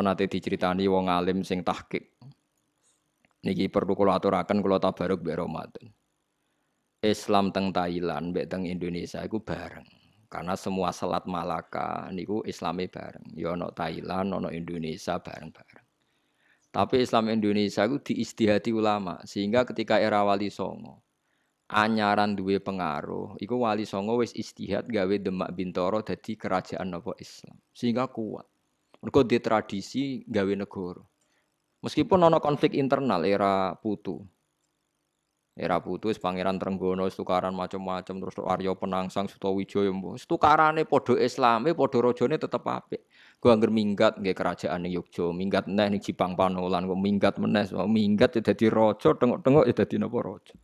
nate diceritani wong alim sing tahqiq. Niki perlu kula aturaken kula tabaruk mbek Ramadan. Islam teng Thailand mbek teng Indonesia iku bareng. Karena semua Selat Malaka niku Islame bareng. Ya ana Thailand, ana Indonesia bareng-bareng. Tapi Islam Indonesia iku diistihati ulama sehingga ketika era Wali Songo anyaran duwe pengaruh, iku Wali Songo wis istihad gawe Demak Bintoro dadi kerajaan apa Islam. Sehingga kuat. Mergo di tradisi gawe negara. Meskipun ana konflik internal era Putu. Era Putu wis Pangeran Trenggono wis tukaran macam-macam terus Arya Penangsang Sutawijaya wis tukarane padha Islame padha rajane tetep apik. Gua angger minggat nggih kerajaan ning Yogya, minggat neh ning Jipang Panolan, kok minggat meneh, minggat ya dadi raja, tengok-tengok ya dadi napa raja.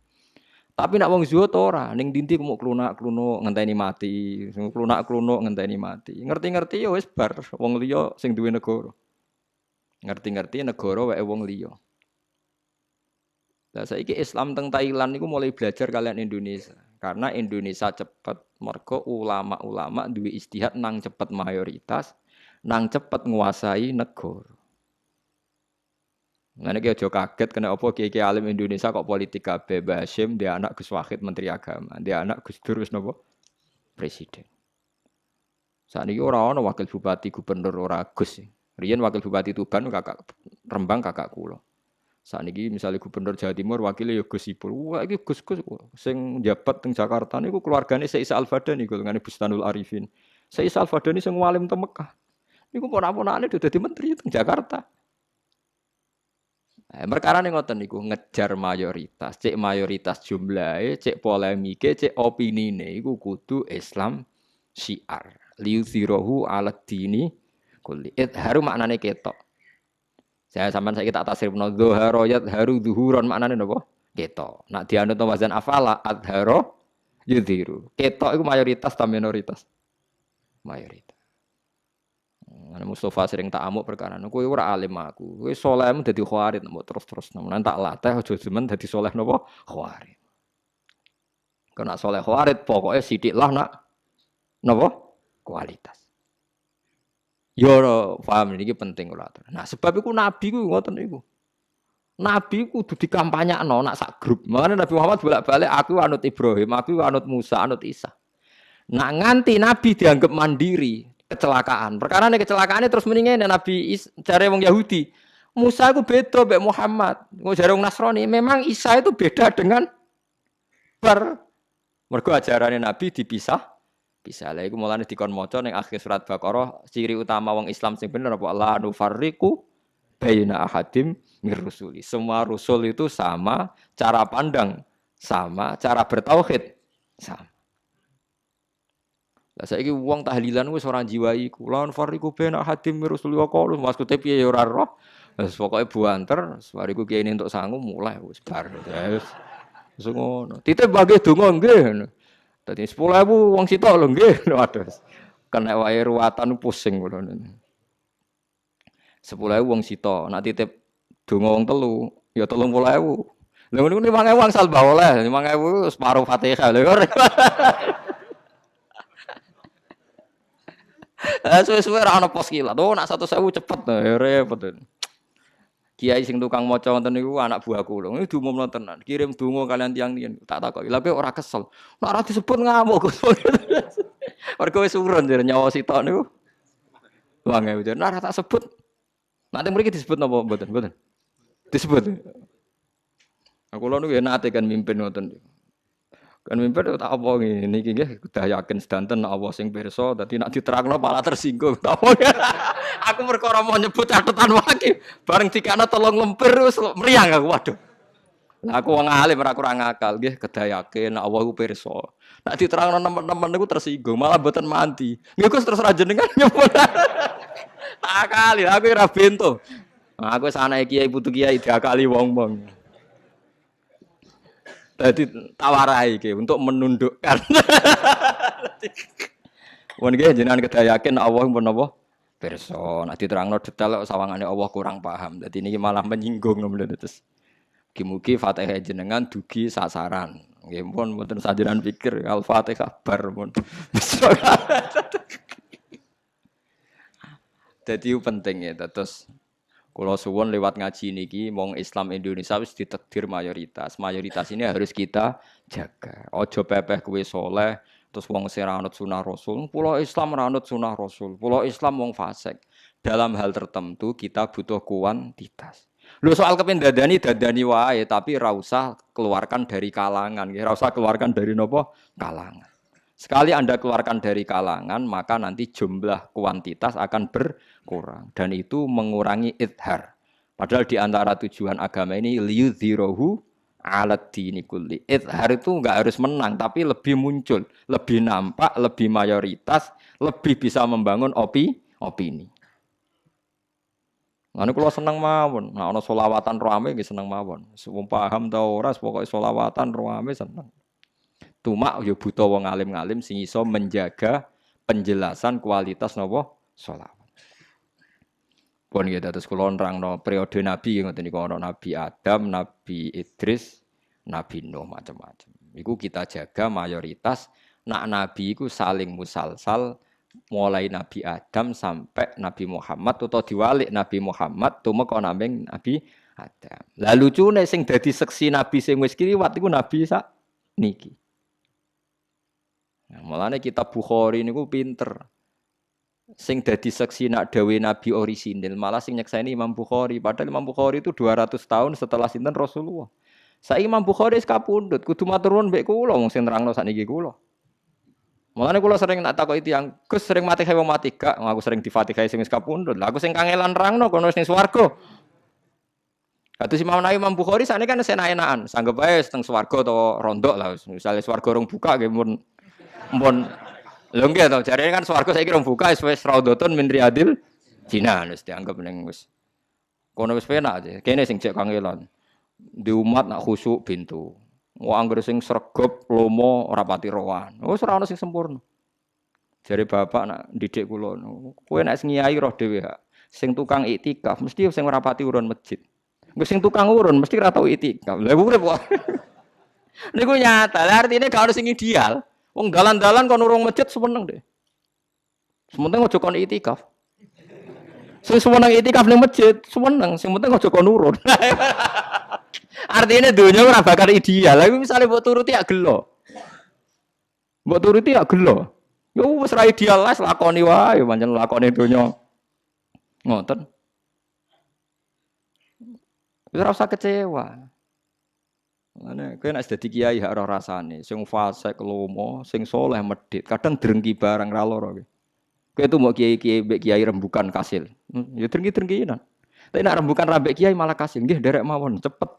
Tapi nek wong zuhud ora, ning ndi kok klunak-klunuk ngenteni mati, klunak-klunuk ngenteni mati. Ngerti-ngerti ya wis bar wong liya sing duwe negara. Ngerti-ngerti negara wae wong liya. Lah saiki Islam teng Thailand niku mulai belajar kalian Indonesia. Karena Indonesia cepet mergo ulama-ulama duwe istihad nang cepet mayoritas, nang cepet nguasai negara. Ngene iki aja kaget kena apa kiai alim Indonesia kok politik kabeh. Mbah Hasyim dia anak Gus Wahid menteri agama, dia anak Gus Dur wis napa presiden. Sakniki ora ana wakil bupati gubernur ora Gus. Riyen wakil bupati Tuban kakak Rembang kakak kula. Sakniki misalnya gubernur Jawa Timur wakile ya Gus Ipul. Wah iki Gus-gus sing njabat teng Jakarta niku keluargane Syekh Isa Al-Fadani golongane Bustanul Arifin. Syekh Isa Al-Fadani sing walim teng Mekah. Niku ponak-ponakane dadi menteri teng Jakarta. Perkara ning ngoten niku ngejar mayoritas, cek mayoritas jumlahe, cek polemike, cek opinine iku kudu Islam syiar. Liuzirahu 'alad dini kulli. Haru maknane ketok. Saya sampean saiki tak tasrifno dzahara yadharu dzuhuran maknane napa? Ketok. Nak dianut wazan afala adhara yudhiru. Ketok iku mayoritas ta minoritas? Mayoritas. Ana Mustafa sering tak amuk perkara kowe ora alim aku. Kowe salehmu dadi khawarit mbok terus-terus nemen tak latih aja jemen dadi saleh napa khawarit. Kena saleh khawarit pokoke sithik lah nak napa kualitas. Yo paham niki penting kula atur. Nah sebab iku nabi ku ngoten niku. Nabi ku kudu dikampanyakno nak sak grup. Makane Nabi Muhammad bolak-balik aku anut Ibrahim, aku anut Musa, anut Isa. Nak nganti nabi dianggap mandiri kecelakaan. Perkara ini kecelakaannya terus mendingin Nabi jare wong Yahudi. Musa itu beda mbek Muhammad. Jare wong Nasrani, memang Isa itu beda dengan mergo ajarannya Nabi dipisah. Bisa lha iku mulane dikon maca ning akhir surat Baqarah, ciri utama wong Islam sing bener apa la nufarriqu baina ahadim mir rusuli. Semua rasul itu sama, cara pandang sama, cara bertauhid sama. Lah saiki wong tahlilan wis ora jiwai kula fariku ben hadim Rasulullah qalu maksude piye ya ora roh. Wis pokoke buanter bariku kiai entuk sangu mulai wis bar. Wis ngono. Titip bagi donga nggih. Dadi 10.000 wong sitok lho nggih. Waduh. Kena wae ruwatan pusing kula. 10.000 wong sitok, nak titip donga wong telu ya 30.000. Lha ngono 5.000 angsal bae oleh. 5.000 separo Fatihah lho. Suwe-suwe ora ana pos kilat. Oh, nak 100.000 cepet repot. Kiai sing tukang maca wonten niku anak buah kula. Ini diumumno tenan. Kirim donga kalian tiyang-tiyang. Tak takoki, lha ora kesel. Nek ora disebut ngamuk. Mergo wis urun jare nyawa sitok niku. Wange nek ora tak sebut. Nek mriki disebut napa mboten? Mboten. Disebut. Aku lho niku nate kan mimpin ngoten niku. Kan mimpin tak apa ngene iki nggih udah yakin sedanten Allah sing pirsa dadi nek diterangno malah tersinggung. Aku perkara mau nyebut catatan wae bareng dikana tolong lempir wis mriyang aku waduh. Lah aku wong alim ora kurang akal nggih kedah yakin Allah ku pirsa. Nek diterangno teman-teman niku tersinggung malah mboten mandi. Nggih Gus terus ra jenengan nyebut. Tak kali aku ora bento. Aku wis anake kiai putu kiai diakali wong-wong. Tadi tawarai ke untuk menundukkan. Wong nggih jenengan kedah yakin Allah menapa pirsa. Nek diterangno detail sawangane Allah kurang paham. Dadi niki malah menyinggung ngono terus. Mugi-mugi Fatihah jenengan dugi sasaran. Nggih pun mboten sajenengan pikir Al-Fatihah bar pun. Dadi penting ya terus Kalau suwon lewat ngaji niki, mong Islam Indonesia wis ditakdir mayoritas. Mayoritas ini harus kita jaga. Ojo pepeh kuwe soleh, terus wong sing ra anut sunah Rasul. Pulau Islam ra anut sunah Rasul. Pulau Islam wong fasik. Dalam hal tertentu kita butuh kuantitas. Lho soal kepen dadani wae, tapi ra usah keluarkan dari kalangan. Ra usah keluarkan dari nopo? Kalangan. Sekali Anda keluarkan dari kalangan, maka nanti jumlah kuantitas akan berkurang. Dan itu mengurangi idhar. Padahal di antara tujuan agama ini, liyudhirohu alat dini kulli. Idhar itu enggak harus menang, tapi lebih muncul. Lebih nampak, lebih mayoritas, lebih bisa membangun opini. Nah, kalau senang mawon, nah ono solawatan rame, senang mawon. Semua paham tau ora, pokoknya solawatan rame senang. Cuma yo butuh wong alim-alim sing iso menjaga penjelasan kualitas napa sholawat. Pun ya terus kula nerangno periode nabi ngoten niku ana Nabi Adam, Nabi Idris, Nabi Nuh macam-macam. Iku kita jaga mayoritas nak nabi iku saling musalsal mulai Nabi Adam sampai Nabi Muhammad atau diwalik Nabi Muhammad tumeka nambing Nabi Adam. Lah lucune sing dadi seksi nabi sing wis kliwat iku nabi sak niki. Nah, mulane kitab Bukhari niku pinter. Sing dadi saksi nak dawe nabi orisinil, malah sing nyekseni Imam Bukhari. Padahal Imam Bukhari itu 200 tahun setelah sinten Rasulullah. Saiki Imam Bukhari wis kapundhut, kudu matur nuwun mbek kula wong sing nerangno sakniki kula. Mulane kula sering nak takoki tiyang, Gus sering Fatihah wong mati gak? Aku sering di Fatihah sing wis kapundhut. Lah aku sing kangelan nerangno kono wis ning swarga. Kados Imam Bukhari sakniki kan enak-enakan, sanggep ae teng swarga utawa rondok lah. Misale swarga rong buka nggih mun lho nggih to jarene kan swarga saiki rong buka wis raudhatun min riyadil jinan wis dianggap ning wis kono wis penak aja kene sing cek kangelan di umat nak khusuk bintu wong anggere sing sregep lomo ora pati rowan wis ora ono sing sempurna jare bapak nak didik kula kowe nek ngiyai roh dhewe sing tukang iktikaf mesti sing ora pati urun masjid wis sing tukang urun mesti ora tau iktikaf lha urip kok niku nyata artine gak ono sing ideal. Wong dalan-dalan kon urung masjid seneng deh. Sementing aja kon itikaf. Sing seneng itikaf ning masjid, seneng, sing penting aja kon urun. Artinya dunya ora bakal ideal. Lah misale mbok turuti ya gelo. Mbok turuti ya gelo. Ya wis ra ideal lah lakoni wae pancen lakoni donya. Ngoten. Wis ora usah kecewa. Ana kowe nek dadi kiai hak ora rasane, sing fasik lomo, sing soleh medhit, kadang drengki barang ra lara kowe. Kowe itu mau kiai-kiai mbek kiai rembukan kasil. Ya drengki-drengkinan. Tapi nek rembukan ra mbek kiai malah kasil, nggih derek mawon, cepet.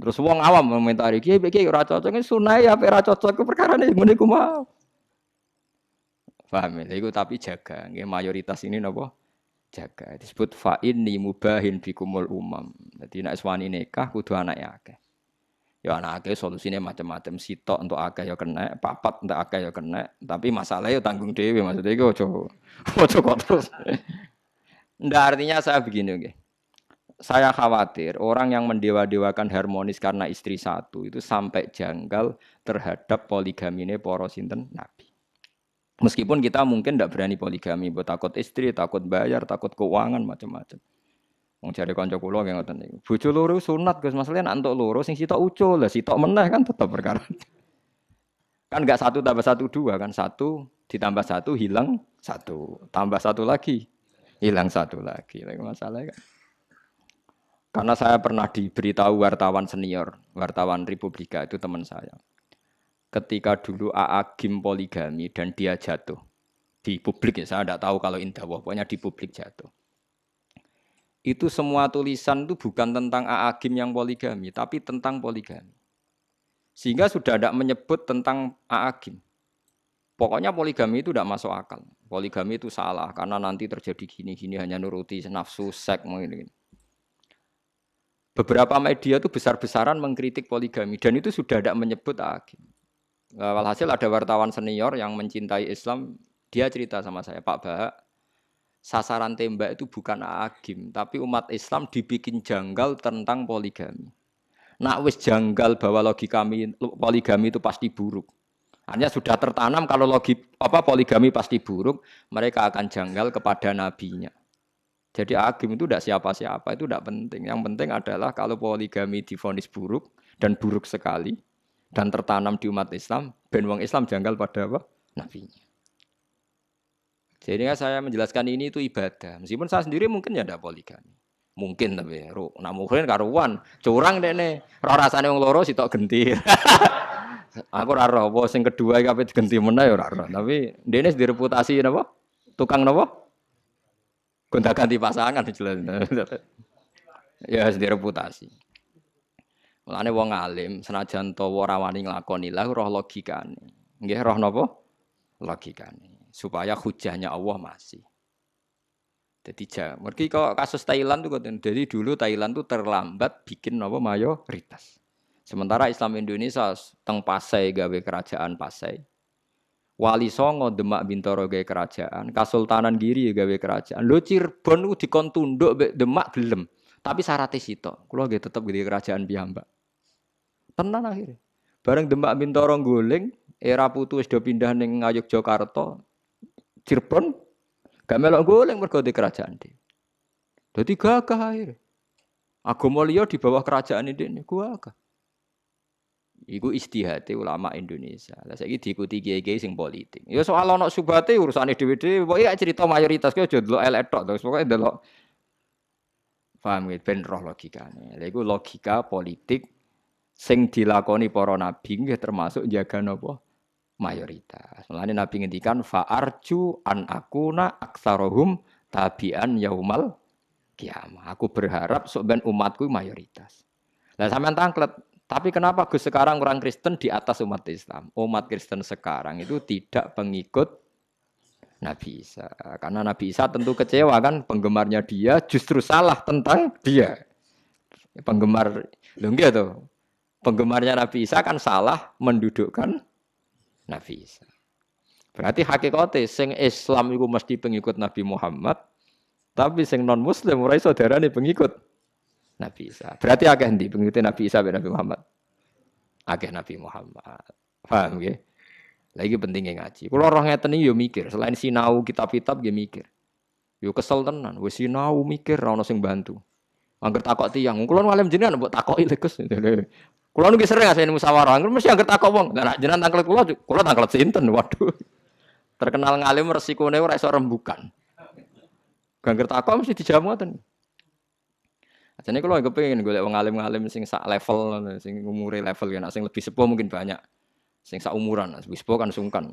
Terus wong awam komentari kiai mbek kiai ora cocok, sunah ya ora cocok ku perkarane ngene iku mau. Paham ya? Iku tapi jaga, nggih mayoritas ini napa? Jaga. Disebut fa inni mubahin bikumul umam. Dadi nek wani nikah kudu anake akeh. Ya anak akeh solusine macam-macam sitok untuk akeh ya kena, papat untuk akeh ya kena, tapi masalahnya ya tanggung dhewe maksudnya iku ojo kok terus. Ndak artinya saya begini nggih. Saya khawatir orang yang mendewa-dewakan harmonis karena istri satu itu sampai janggal terhadap poligamine para sinten nabi. Meskipun kita mungkin ndak berani poligami, buat takut istri, takut bayar, takut keuangan macam-macam. Wong jare kanca kula nggih ngoten niku. Bojo loro sunat Gus, masalahnya nek entuk loro sing sitok ucul, lah sitok meneh kan tetep perkara. Kan enggak 1 tambah 1 2 kan 1 ditambah 1 hilang 1, tambah 1 lagi hilang 1 lagi. Lha masalahnya kan. Karena saya pernah diberitahu wartawan senior, wartawan Republika itu teman saya. Ketika dulu Agim poligami dan dia jatuh di publik ya, saya tidak tahu kalau indah, pokoknya di publik jatuh. Itu semua tulisan itu bukan tentang Agim yang poligami, tapi tentang poligami. Sehingga sudah tidak menyebut tentang Agim. Pokoknya poligami itu tidak masuk akal. Poligami itu salah, karena nanti terjadi gini-gini hanya nuruti nafsu seks. Beberapa media itu besar-besaran mengkritik poligami, dan itu sudah tidak menyebut Agim. Walhasil ada wartawan senior yang mencintai Islam, dia cerita sama saya, Pak Bahak, sasaran tembak itu bukan Agim, tapi umat Islam dibikin janggal tentang poligami. Nak wis janggal bahwa logika poligami itu pasti buruk. Hanya sudah tertanam kalau poligami pasti buruk, mereka akan janggal kepada nabinya. Jadi agim itu tidak siapa-siapa, itu tidak penting. Yang penting adalah kalau poligami divonis buruk dan buruk sekali dan tertanam di umat Islam, ben wong Islam janggal pada apa? Nabinya. Jadi saya menjelaskan ini itu ibadah. Meskipun saya sendiri mungkin ya ada poligami. Mungkin tapi nak mungkin karuan, curang deh nih. Roh rasane wong loro sitok genti. Aku ora roh, apa sing kedua iki ape digenti meneh ya ora roh. Tapi dene direputasi napa? Tukang napa? Gonta-ganti pasangan jelas. Ya direputasi. Mulane wong alim senajan to ora wani nglakoni lah roh logikane. Nggih roh napa? Logikane. Supaya hujahnya Allah masih. Jadi mergi kok kasus Thailand tuh jadi dulu Thailand tuh terlambat bikin apa mayoritas. Sementara Islam Indonesia teng Pasai gawe kerajaan Pasai. Wali Songo Demak Bintoro gawe kerajaan, Kasultanan Giri gawe kerajaan. Lho Cirebon ku dikon tunduk mbek Demak gelem. Tapi syaratnya sitok, kula nggih tetep gawe kerajaan piyambak. Tenan akhirnya. Bareng Demak Bintoro guling, era putu wis do pindah ning Ngayogyakarta. Cirebon gak melok guling mergo di kerajaan dhewe. Dadi gagah akhirnya. Agama liya di bawah kerajaan ini gagah. Iku istihate ulama Indonesia. Lah saiki diikuti kiai-kiai sing politik. Ya soal ana subhate urusane dhewe-dhewe, pokoke cerita mayoritas ki aja delok elek tok, terus pokoke delok paham gitu, ben roh logikane. Lha iku logika politik sing dilakoni para nabi nggih termasuk jaga napa mayoritas. Mulane nabi ngendikan fa'arju an akuna aktsarohum tabi'an yaumal kiamah. Aku berharap sok ben umatku mayoritas. Lah sampean tangklet. Tapi kenapa Gus sekarang orang Kristen di atas umat Islam? Umat Kristen sekarang itu tidak pengikut Nabi Isa. Karena Nabi Isa tentu kecewa kan penggemarnya dia justru salah tentang dia. Penggemar, lho nggih to. Penggemarnya Nabi Isa kan salah mendudukkan Nabi Isa. Berarti hakikate sing Islam itu mesti pengikut Nabi Muhammad, tapi sing non Muslim ora iso darane pengikut Nabi Isa. Berarti akeh ndi pengikut Nabi Isa ben Nabi Muhammad? Akeh Nabi Muhammad. Paham nggih? Lagi pentingnya ngaji. Kulo roh ngeten iki yo mikir, selain sinau kitab-kitab nggih mikir. Yo kesel tenan, wis sinau mikir ora ono sing bantu. Angger takok tiyang, kulo ngalim jenengan mbok takoki lho Gus. Kulo nggih sering asene musyawarah, mesti angger takok wong. Lah jenengan tanglet kulo tanglet sinten? Waduh. Terkenal ngalim resikone ora iso rembukan. Angger takok mesti dijamu ngoten. Jadi kalau aku pengen golek wong alim-alim sing sak level, sing umure level ya, sing lebih sepuh mungkin banyak, sing sak umuran, lebih sepuh kan sungkan.